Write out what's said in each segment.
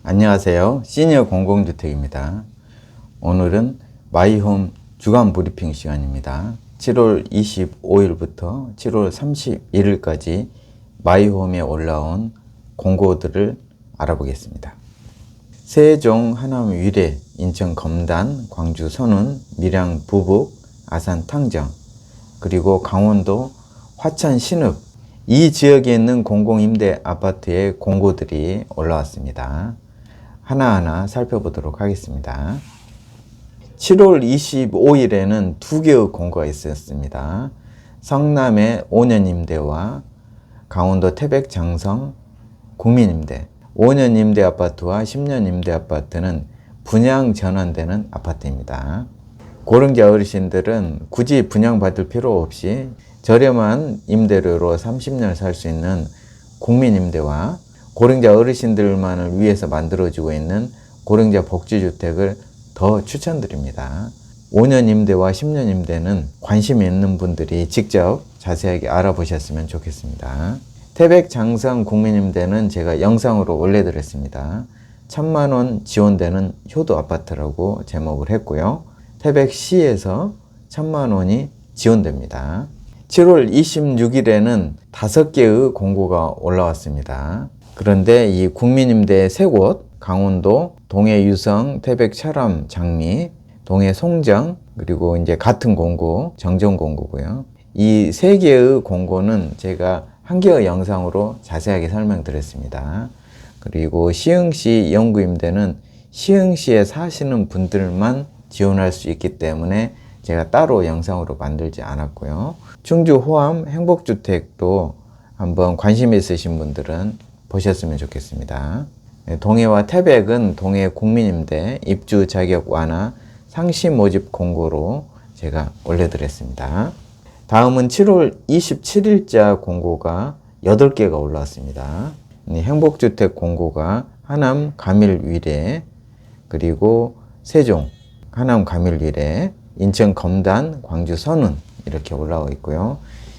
안녕하세요. 시니어 공공주택입니다. 오늘은 마이홈 주간 브리핑 시간입니다. 7월 25일부터 7월 31일까지 마이홈에 올라온 공고들을 알아보겠습니다. 세종, 하남 위례, 인천 검단, 광주 선운, 밀양 부북, 아산 탕정, 그리고 강원도 화천 신읍, 이 지역에 있는 공공임대 아파트의 공고들이 올라왔습니다. 하나하나 살펴보도록 하겠습니다. 7월 25일에는 두 개의 공고가 있었습니다. 성남의 5년 임대와 강원도 태백 장성 국민임대, 5년 임대 아파트와 10년 임대 아파트는 분양 전환되는 아파트입니다. 고령자 어르신들은 굳이 분양받을 필요 없이 저렴한 임대료로 30년 살 수 있는 국민임대와 고령자 어르신들만을 위해서 만들어지고 있는 고령자 복지주택을 더 추천드립니다. 5년 임대와 10년 임대는 관심 있는 분들이 직접 자세하게 알아보셨으면 좋겠습니다. 태백 장성 국민임대는 제가 영상으로 올려드렸습니다. 1000만원 지원되는 효도 아파트라고 제목을 했고요. 태백시에서 1000만원이 지원됩니다. 7월 26일에는 5개의 공고가 올라왔습니다. 그런데 이 국민임대 3곳, 강원도 동해 유성, 태백 철암 장미, 동해 송정, 그리고 이제 같은 공고, 정정 공고고요. 이 3개의 공고는 제가 한 개의 영상으로 자세하게 설명드렸습니다. 그리고 시흥시 영구임대는 시흥시에 사시는 분들만 지원할 수 있기 때문에 제가 따로 영상으로 만들지 않았고요. 충주 호암 행복주택도 한번 관심 있으신 분들은 보셨으면 좋겠습니다. 동해와 태백은 동해 국민임대 입주 자격 완화 상시 모집 공고로 제가 올려드렸습니다. 다음은 7월 27일자 공고가 8개가 올라왔습니다. 행복주택 공고가 하남 가밀 위례, 그리고 세종 하남 가밀 위례, 인천 검단, 광주 선운 이렇게 올라와 있고요.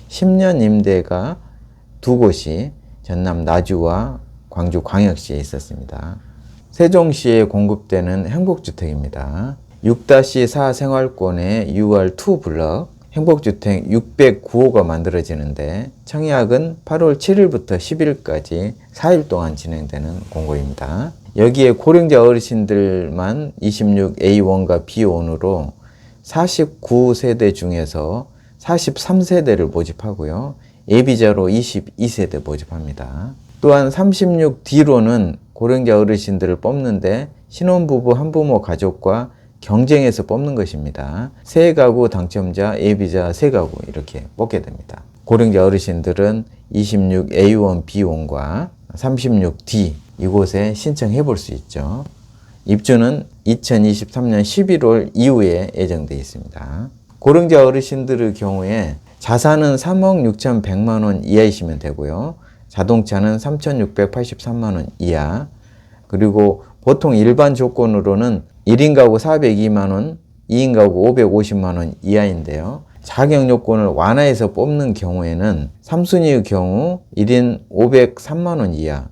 10년 임대가 2곳이 전남 나주와 광주 광역시에 있었습니다. 세종시에 공급되는 행복주택입니다. 6-4 생활권의 UR2 블럭 행복주택 609호가 만들어지는데 청약은 8월 7일부터 10일까지 4일 동안 진행되는 공고입니다. 여기에 고령자 어르신들만 26A1과 B1으로 49세대 중에서 43세대를 모집하고요. 예비자로 22세대 모집합니다. 또한 36D로는 고령자 어르신들을 뽑는데 신혼부부 한부모 가족과 경쟁해서 뽑는 것입니다. 3가구 당첨자, 예비자 3가구 이렇게 뽑게 됩니다. 고령자 어르신들은 26A1, B1과 36D 이곳에 신청해 볼 수 있죠. 입주는 2023년 11월 이후에 예정되어 있습니다. 고령자 어르신들의 경우에 자산은 3억 6,100만 원 이하이시면 되고요. 자동차는 3,683만 원 이하, 그리고 보통 일반 조건으로는 1인 가구 402만 원, 2인 가구 550만 원 이하인데요. 자격 요건을 완화해서 뽑는 경우에는 3순위의 경우 1인 503만 원 이하,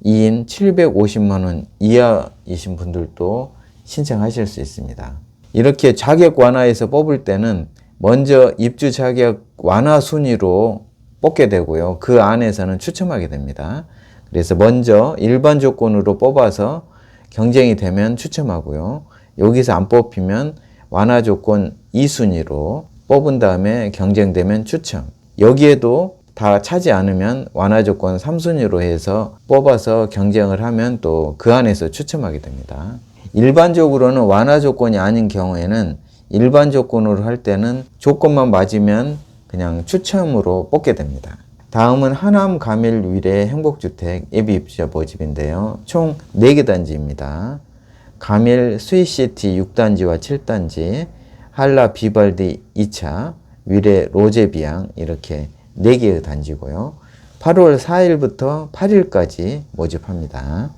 2인 750만 원 이하이신 분들도 신청하실 수 있습니다. 이렇게 자격 완화해서 뽑을 때는 먼저 입주 자격 완화 순위로 뽑게 되고요. 그 안에서는 추첨하게 됩니다. 그래서 먼저 일반 조건으로 뽑아서 경쟁이 되면 추첨하고요. 여기서 안 뽑히면 완화 조건 2순위로 뽑은 다음에 경쟁되면 추첨. 여기에도 다 차지 않으면 완화 조건 3순위로 해서 뽑아서 경쟁을 하면 또 그 안에서 추첨하게 됩니다. 일반적으로는 완화 조건이 아닌 경우에는 일반 조건으로 할 때는 조건만 맞으면 그냥 추첨으로 뽑게 됩니다. 다음은 하남 가밀 위례 행복주택 예비 입주자 모집인데요. 총 4개 단지입니다. 가밀 스위시티 6단지와 7단지, 한라 비발디 2차, 위례 로제비앙 이렇게 4개의 단지고요. 8월 4일부터 8일까지 모집합니다.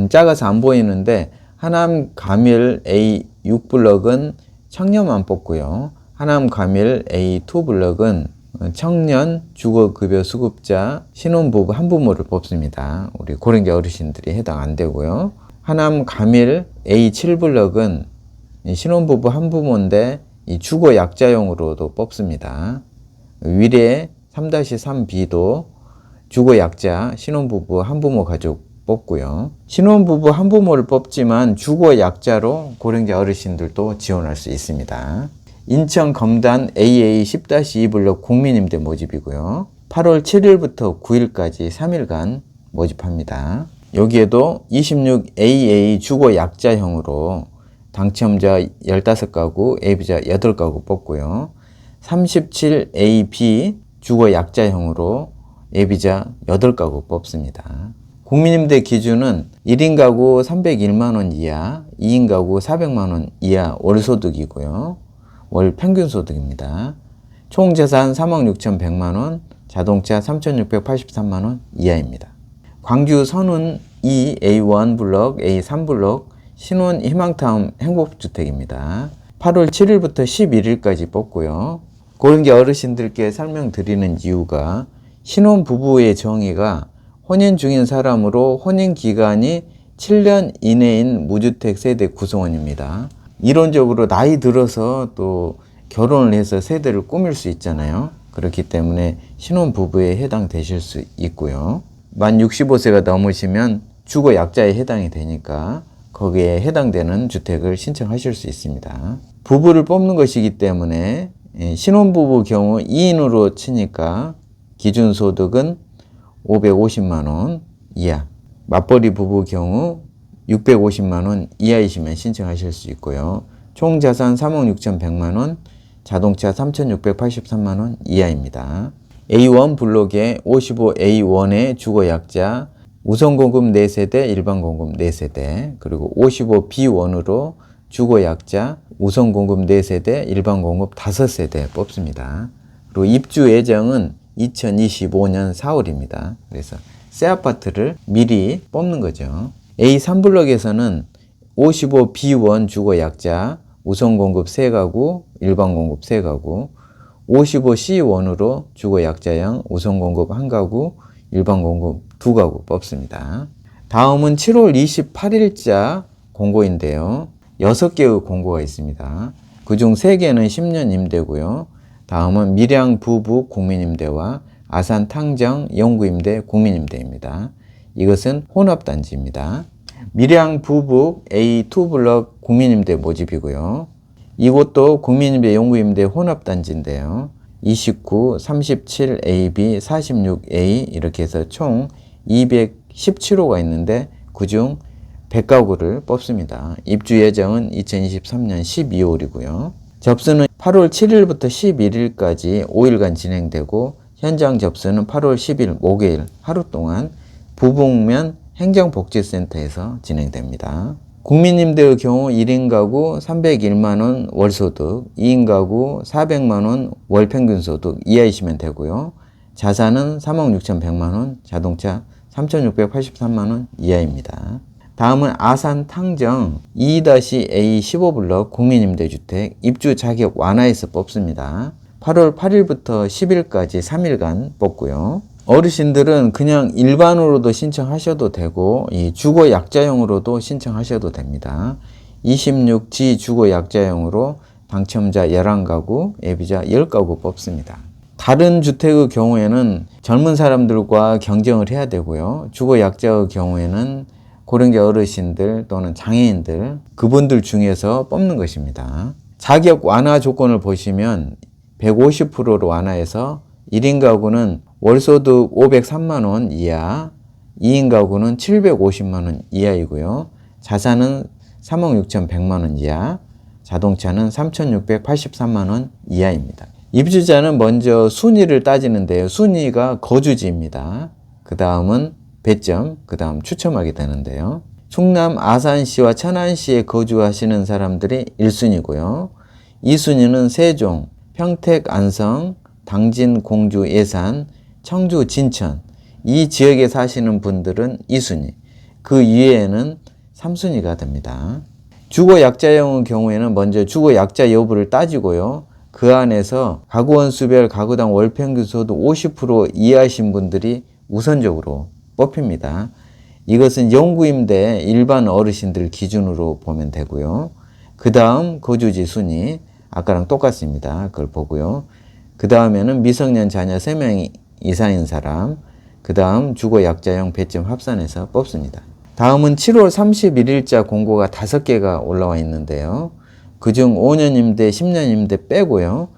작아서 안 보이는데 하남 가밀 A6블럭은 청년만 뽑고요. 하남 가밀 A2 블럭은 청년, 주거급여 수급자, 신혼부부 한부모를 뽑습니다. 우리 고령자 어르신들이 해당 안 되고요. 하남 가밀 A7블럭은 신혼부부 한부모인데 이 주거 약자용으로도 뽑습니다. 위례 3-3B도 주거 약자 신혼부부 한부모 가족 뽑고요. 신혼부부 한부모를 뽑지만 주거 약자로 고령자 어르신들도 지원할 수 있습니다. 인천 검단 AA10-2블럭 국민임대 모집이고요. 8월 7일부터 9일까지 3일간 모집합니다. 여기에도 26AA 주거 약자형으로 당첨자 15가구, 예비자 8가구 뽑고요. 37AB 주거 약자형으로 예비자 8가구 뽑습니다. 국민임대 기준은 1인 가구 301만원 이하, 2인 가구 400만원 이하 월소득이고요. 월 평균소득입니다. 총 재산 46,100만원, 자동차 3,683만원 이하입니다. 광주 선운 2A1 블럭, A3블럭 신혼 희망타운 행복주택입니다. 8월 7일부터 11일까지 뽑고요. 고령자 어르신들께 설명드리는 이유가 신혼부부의 정의가 혼인 중인 사람으로 혼인기간이 7년 이내인 무주택 세대 구성원입니다. 이론적으로 나이 들어서 또 결혼을 해서 세대를 꾸밀 수 있잖아요. 그렇기 때문에 신혼부부에 해당되실 수 있고요. 만 65세가 넘으시면 주거 약자에 해당이 되니까 거기에 해당되는 주택을 신청하실 수 있습니다. 부부를 뽑는 것이기 때문에 신혼부부 경우 2인으로 치니까 기준소득은 550만원 이하, 맞벌이 부부 경우 650만원 이하이시면 신청하실 수 있고요. 총 자산 36,100만원, 자동차 3,683만원 이하입니다. A1 블록에 55A1의 주거약자, 우선공급 4세대, 일반공급 4세대, 그리고 55B1으로 주거약자, 우선공급 4세대, 일반공급 5세대 뽑습니다. 그리고 입주 예정은 2025년 4월입니다. 그래서 새 아파트를 미리 뽑는 거죠. A3블럭에서는 55B1 주거약자, 우선공급 3가구, 일반공급 3가구, 55C1으로 주거약자형, 우선공급 1가구, 일반공급 2가구 뽑습니다. 다음은 7월 28일자 공고인데요. 6개의 공고가 있습니다. 그중 3개는 10년 임대고요. 다음은 밀양 부부 국민임대와 아산 탕정 영구임대 국민임대입니다. 이것은 혼합단지입니다. 밀양 부부 A2블럭 국민임대 모집이고요. 이곳도 국민임대 영구임대 혼합단지인데요. 29, 37AB, 46A 이렇게 해서 총 217호가 있는데 그중 100가구를 뽑습니다. 입주 예정은 2023년 12월이고요. 접수는 8월 7일부터 11일까지 5일간 진행되고 현장 접수는 8월 10일 목요일 하루 동안 부북면 행정복지센터에서 진행됩니다. 국민임대의 경우 1인 가구 301만원 월소득, 2인 가구 400만원 월평균소득 이하이시면 되고요. 자산은 36,100만원, 자동차 3,683만원 이하입니다. 다음은 아산 탕정 2-A15블럭 국민임대주택 입주 자격 완화해서 뽑습니다. 8월 8일부터 10일까지 3일간 뽑고요. 어르신들은 그냥 일반으로도 신청하셔도 되고 이 주거 약자용으로도 신청하셔도 됩니다. 26G 주거 약자용으로 당첨자 11가구, 예비자 10가구 뽑습니다. 다른 주택의 경우에는 젊은 사람들과 경쟁을 해야 되고요. 주거 약자의 경우에는 고령자 어르신들 또는 장애인들 그분들 중에서 뽑는 것입니다. 자격 완화 조건을 보시면 150%로 완화해서 1인 가구는 월소득 503만원 이하, 2인 가구는 750만원 이하이고요. 자산은 36,100만원 이하, 자동차는 3,683만원 이하입니다. 입주자는 먼저 순위를 따지는데요. 순위가 거주지입니다. 그 다음은 배점, 그 다음 추첨하게 되는데요. 충남 아산시와 천안시에 거주하시는 사람들이 1순위고요. 2순위는 세종, 평택, 안성, 당진, 공주, 예산, 청주, 진천 이 지역에 사시는 분들은 2순위, 그 이외에는 3순위가 됩니다. 주거 약자형의 경우에는 먼저 주거 약자 여부를 따지고요. 그 안에서 가구원 수별 가구당 월평균 소득 50% 이하이신 분들이 우선적으로 뽑힙니다. 이것은 영구임대 일반 어르신들 기준으로 보면 되고요. 그 다음 거주지 순위 아까랑 똑같습니다. 그걸 보고요. 그 다음에는 미성년 자녀 3명 이상인 사람, 그 다음 주거약자형 배점 합산해서 뽑습니다. 다음은 7월 31일자 공고가 5개가 올라와 있는데요. 그중 5년 임대, 10년 임대 빼고요.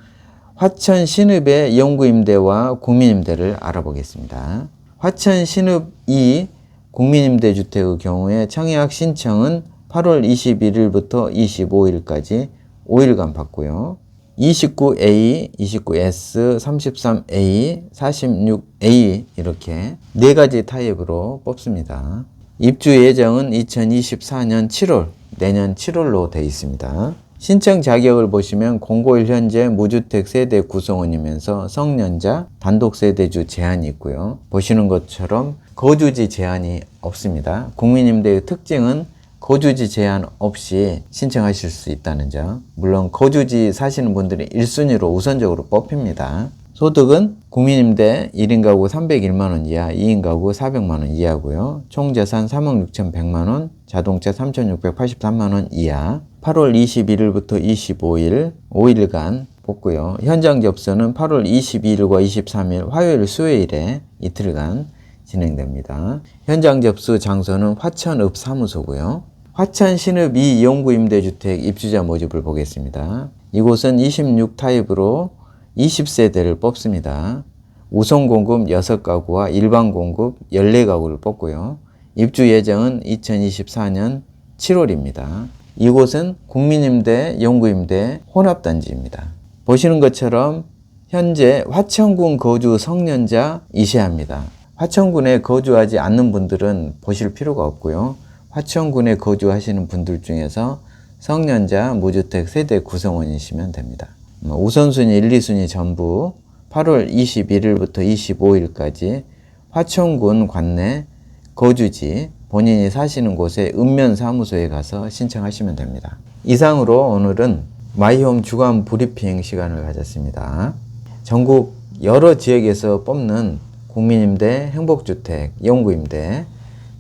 화천 신읍의 영구임대와 국민임대를 알아보겠습니다. 화천 신읍 2 국민임대주택의 경우에 청약 신청은 8월 21일부터 25일까지 5일간 받고요. 29A, 29S, 33A, 46A 이렇게 4가지 타입으로 뽑습니다. 입주 예정은 2024년 7월, 내년 7월로 되어 있습니다. 신청 자격을 보시면 공고일 현재 무주택 세대 구성원이면서 성년자 단독세대주 제한이 있고요. 보시는 것처럼 거주지 제한이 없습니다. 국민임대의 특징은 거주지 제한 없이 신청하실 수 있다는 점. 물론 거주지 사시는 분들이 1순위로 우선적으로 뽑힙니다. 소득은 국민임대 1인 가구 301만원 이하, 2인 가구 400만원 이하고요. 총재산 3억 6,100만원, 자동차 3,683만원 이하. 8월 21일부터 25일, 5일간 뽑고요. 현장 접수는 8월 22일과 23일 화요일, 수요일에 이틀간 진행됩니다. 현장 접수 장소는 화천읍 사무소고요. 화천 신읍 2 영구임대주택 입주자 모집을 보겠습니다. 이곳은 26 타입으로 20세대를 뽑습니다. 우선 공급 6가구와 일반 공급 14가구를 뽑고요. 입주 예정은 2024년 7월입니다. 이곳은 국민임대, 영구임대 혼합단지입니다. 보시는 것처럼 현재 화천군 거주 성년자 이시합니다. 화천군에 거주하지 않는 분들은 보실 필요가 없고요. 화천군에 거주하시는 분들 중에서 성년자 무주택 세대 구성원이시면 됩니다. 우선순위 1, 2순위 전부 8월 21일부터 25일까지 화천군 관내 거주지 본인이 사시는 곳에 읍면사무소에 가서 신청하시면 됩니다. 이상으로 오늘은 마이홈 주간 브리핑 시간을 가졌습니다. 전국 여러 지역에서 뽑는 국민임대, 행복주택, 영구임대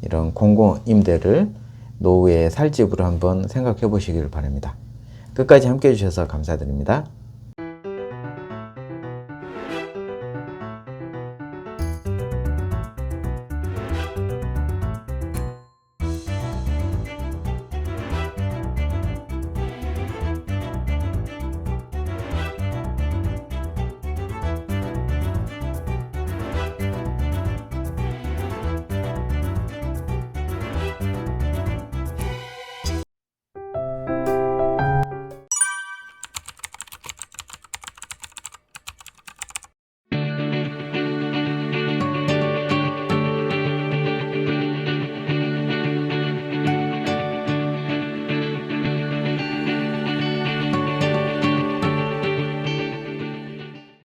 이런 공공임대를 노후의 살집으로 한번 생각해 보시길 바랍니다. 끝까지 함께 해주셔서 감사드립니다.